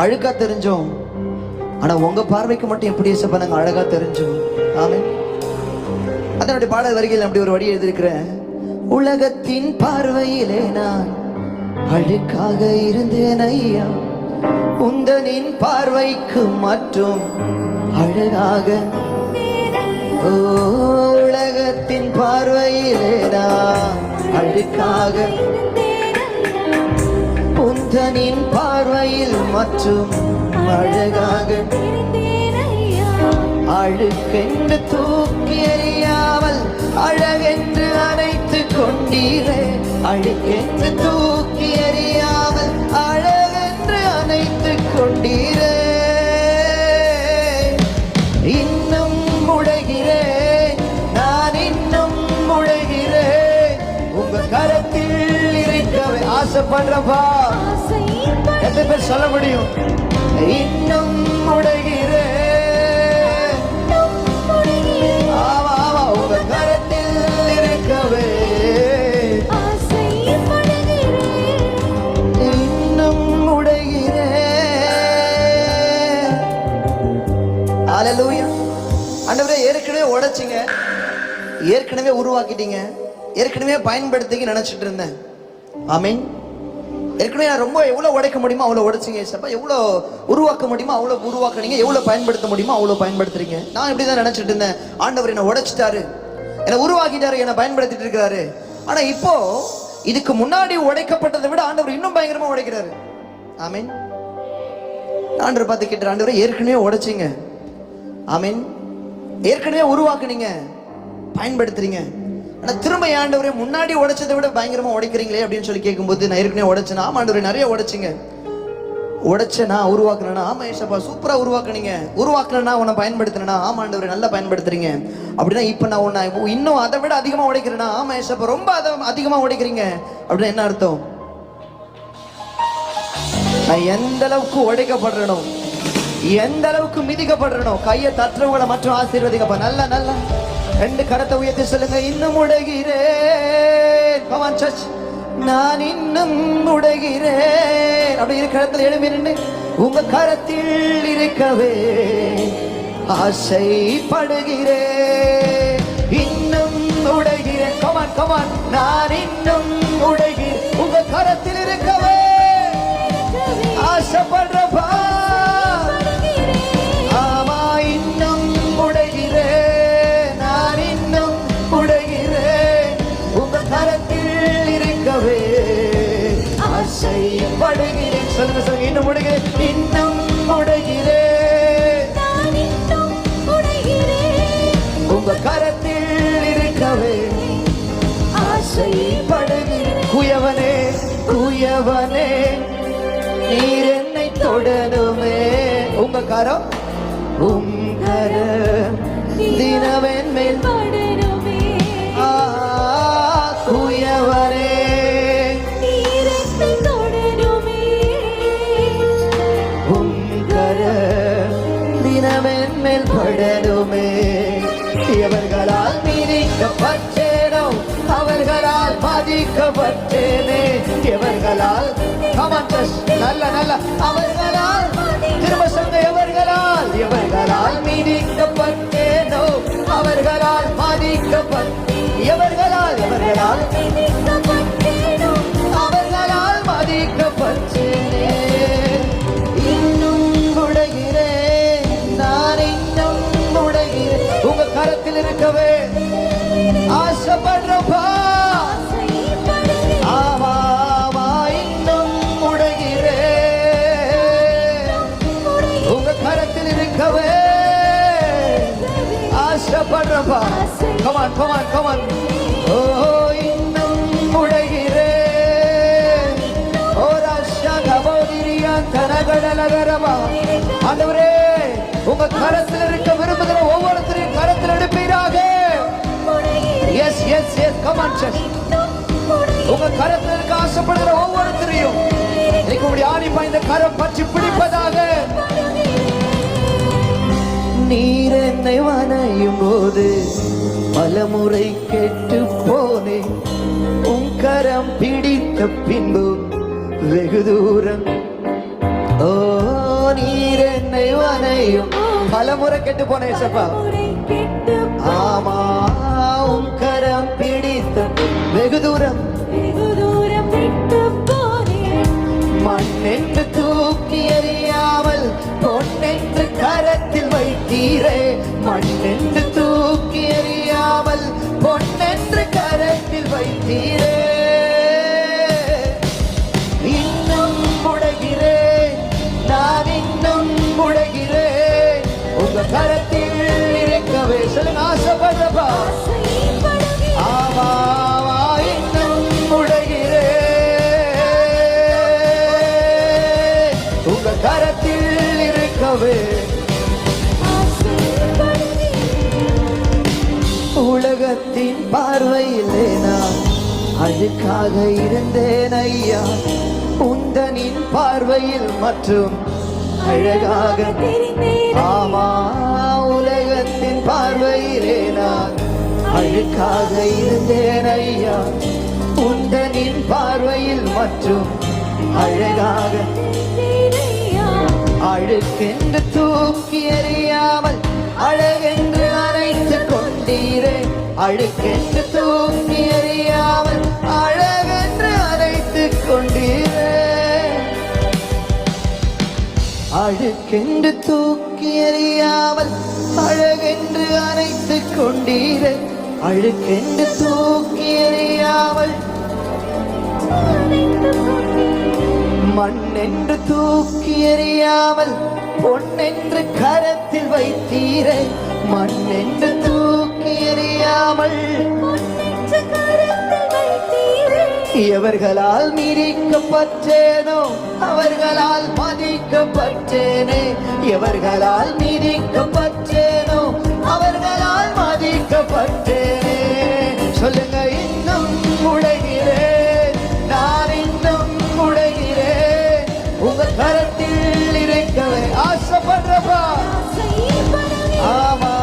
அழுக்கா தெரிஞ்சோம், ஆனா உங்க பார்வைக்கு மட்டும் எப்படி ஏசப்பா நாங்க அழகா தெரிஞ்சோம். ஆமென். அதனுடைய பாடல் வரிகள் அப்படி ஒரு வரி எழுதியிருக்கிறேன். உலகத்தின் பார்வையிலே நான் அழுக்காக இருந்தேன் ஐயா, உந்தனின் பார்வைக்கு மட்டும் அழகாக. ஓ, உலகத்தின் பார்வையிலே நான் அழுக்காக, உந்தனின் பார்வையில் மற்றும் அழகாக. அழுக்கென்று தூக்கி எறியாமல் அழகென்று அணைத்து கொண்டீரே, அழுக்கென்று தூக்கி எறியாமல் அழகென்று அணைத்து கொண்டீரே. இன்னும் உடைகிறேன், நான் இன்னும் உடைகிறேன், உங்க கரத்தில் இருக்கவே ஆசைப்படுறப்பா. எத்தனை பேர் சொல்ல முடியும்? இன்னும் உடைகிறேன், ஆமா ஆமா, உங்க கரத்தில் இருக்கவே இன்னும் உடைகிறேன். ஹல்லேலூயா. ஆண்டவரே, ஏற்கனவே உடைச்சிங்க, ஏற்கனவே உருவாக்கிட்டீங்க, ஏற்கனவே பயன்படுத்திக்க நினைச்சிட்டு இருந்தேன். ஆமென். ஏற்கனவே நான் ரொம்ப எவ்வளவு உடைக்க முடியுமோ அவ்வளவு உடைச்சிங்க ஏசப்பா, எவ்வளவு உருவாக்க முடியுமோ அவ்வளவு உருவாக்குனீங்க, எவ்வளவு பயன்படுத்த முடியுமோ அவ்வளவு பயன்படுத்துறீங்க. நான் இப்படிதான் நினைச்சிட்டு இருந்தேன். ஆண்டவர் என்னை உடைச்சிட்டாரு, என்னை உருவாக்கிட்டாரு, என்னை பயன்படுத்திட்டு இருக்கிறாரு. ஆனா இப்போ இதுக்கு முன்னாடி உடைக்கப்பட்டதை விட ஆண்டவர் இன்னும் பயங்கரமா உடைக்கிறாரு. ஆமென். ஆண்டவர் பார்த்து கேட்டார், ஆண்டவரே ஏற்கனவே உடைச்சிங்க, ஆமென், ஏற்கனவே உருவாக்குனீங்க, பயன்படுத்துறீங்க, ஆனா திரும்ப ஆண்டவரே முன்னாடி உடைச்சதை விட பயங்கரமா உடைக்கிறீங்களே அப்படின்னு சொல்லி கேட்கும்போது, நான் ஏற்கனவே உடைச்சேனா? ஆமா ஆண்டவரே, நிறைய உடைச்சிங்க. உடைச்சேனா? உருவாக்குனா? ஆமா ஏசப்பா, சூப்பரா உருவாக்குனீங்க. உருவாக்குனா? உன்னை பயன்படுத்தினா? ஆமா ஆண்டவரே, நல்லா பயன்படுத்துறீங்க. அப்படின்னா இப்ப நான் உன்னை இன்னும் அதை விட அதிகமா உடைக்கிறேனா? ஆமா ஏசப்பா, ரொம்ப அதிகமா உடைக்கிறீங்க. அப்படின்னா என்ன அர்த்தம்? நான் எந்த அளவுக்கு உடைக்கப்படுறனோ, எந்த அளவுக்கு மிதிக்கப்படுறனோ, கையை தட்டுறவங்களை மற்றும் ஆசீர்வதிக்கப்பா. நல்லா நல்லா ரெண்டு கரத்தை உயர்த்தி சொல்லுங்க, இன்னும் உடைகிறேன். Come on church. நான் இன்னும் உடைகிறேன். அப்படி இருக்கிற இடத்துல எழும்பி நின்று உங்க கரத்தில் இருக்கவே ஆசைப்படுகிறேன். இன்னும் உடைகிறேன். Come on, come on. நான் இன்னும் உடைகிறேன், உங்க கரத்தில் இருக்கவே ஆசைப்படுறப்பா. ஆமா, இன்னும் உடைகிறேன், நான் இன்னும் உடைகிறேன், உங்க கரத்தில் இருக்கவே ஆசைப்படுகிறேன். சொல்லுங்க சொல்லுங்க, இன்னும் உடைகிறேன், இன்னும் உடைகிறேன், உங்க கரத்தில் இருக்கவே ஆசைப்படுகிறேன். குயவனே குயவனே, நீர் என்னை தொடணுமே. உங்க கரம், உங்க கரம் தினவன் மேல் படணுமே. குயவனே, நீர் என்னை தொடணுமே. உங்க கரம் தினவன் மேல் படணுமே. எவர்களால் மீறிக்கப்பட்டேனோ அவர்களால் பாதிக்கப்பட்டேனே. எவர்களால், நல்ல நல்ல, அவர்களால், திரும்ப சொல்ல, எவர்களால், எவர்களால் மீறிக்கப்பட்டேனோ அவர்களால் பாதிக்கப்பட்டேன். எவர்களால், எவர்களால் அவர்களால் பாதிக்கப்பட்டேனே. இன்னும் உடைகிறேன், நான் இன்னும் உடைகிறேன், உங்க கரத்தில் இருக்கவே ஆசைப்படுறப்பா. ஆமா ஆமா, இன்னும் உடைகிறேன், உங்க கரத்தில் இருக்கவே ஆசைப்படுறப்பா. Come on, come on, come on. ஓ, இன்னும் உடைகிறேன். ஓ ராஷா கபோதிரியா தனகடலகரமா. ஆண்டவரே, உங்க கரத்தில் இருக்க விரும்புகிற ஒவ்வொருத்தரையும் கரத்தில் எடுப்பீராக. Yes, yes, yes. Come on, church. உங்க கரத்தில் இருக்க ஆசைப்படுகிற ஒவ்வொருத்தரையும் இன்னைக்கு உங்களுடைய ஆணிப்பா இந்த கரம் பற்றி பிடிப்பதாக. நீர் என்னை வணையும் போது பலமுறை கெட்டு போனேன். உன் கரம் பிடித்த பின்பு வெகு தூரம். ஓ நீர் என்னை வனையும். பலமுறை கெட்டு போன ஏசப்பா. ஆமா உம் கரம் பிடித்து வெகு தூரம் மண்ணென்று தூக்கி எறியாமல் பொன்னென்று கரத்தில் வைத்தீரே. மண்ணென்று தூக்கி எறியாமல் பொன்னென்று கரத்தில் வைத்தீரே. இன்னும் முடைகிறேன், நான் இன்னும் முடைகிறேன், உங்க கரத்தில் இருக்கவே. சொல்லுங்க, ஆசைப்படுறப்பா. ஆமா இன்னும் முடைகிறேன், உங்க கரத்தில் இருக்கவே. உலகத்தின் பார்வையிலே நான் அழுக்காக இருந்தேன் ஐயா, உந்தனின் பார்வையில் மற்றும் அழகாக. ஆமா உலகத்தின் பார்வையிலே நான் அழுக்காக இருந்தேன் ஐயா, உந்தனின் பார்வையில் மற்றும் அழகாக. அழுக்கென்று தூக்கி எறியாமல் அழகென்று அணைத்து கொண்டீரே. அழுக்கென்று தூக்கி எறியாமல் அழகென்று அணைத்து கொண்டீரே. அழுக்கென்று தூக்கி எறியாமல் அழகென்று அணைத்து கொண்டீரே. அழுக்கென்று தூக்கி எறியாமல் மண்ணென்று தூக்கி எறியாமல் பொன்னென்று கரத்தில் வைத்தீரே. மண்ணென்று தூக்கி எறியாமல் எவர்களால் மீறிக்கப்பட்டேனோ அவர்களால் மதிக்கப்பட்டேனே. எவர்களால் மீறிக்கப்பட்டேனோ அவர்களால் மதிக்கப்பட்டேனே. சொல்லுங்க, இன்னும் உடைகிறேன், நான் இன்னும் உடைகிறேன், உங்க கரத்தில் இருக்கவே. ஆசைப்படுறப்பா. ஆமா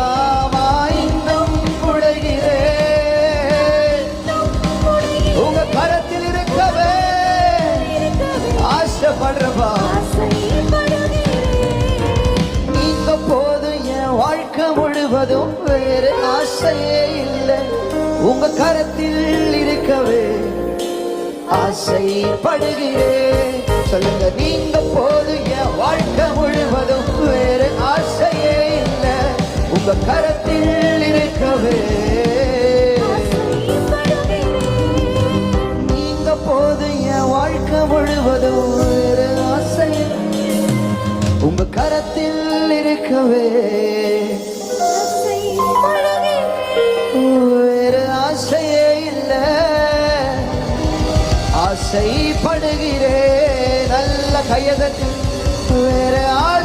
இன்னும் உடைகிறேன், உங்க கரத்தில் இருக்கவே. ஆசைப்படுறப்பா. நீங்க போது என் வாழ்க்கை முழுவதும் வேறு ஆசையே இல்லை, உங்க கரத்தில் இருக்கவே ஆசைப்படுகிறேன். சொல்லுங்க, நீங்க போது என் வாழ்க்கை முழுவதும் வேறு ஆசையே இல்லை, உங்க கரத்தில் இருக்கவே. நீங்க போது என் வாழ்க்கை முழுவதும் வேறு ஆசை, உங்க கரத்தில் இருக்கவே. வேறு ஆசையே இல்லை, ஆசைப்படுகிறேன். நல்ல கையதற்கு வேறு ஆசை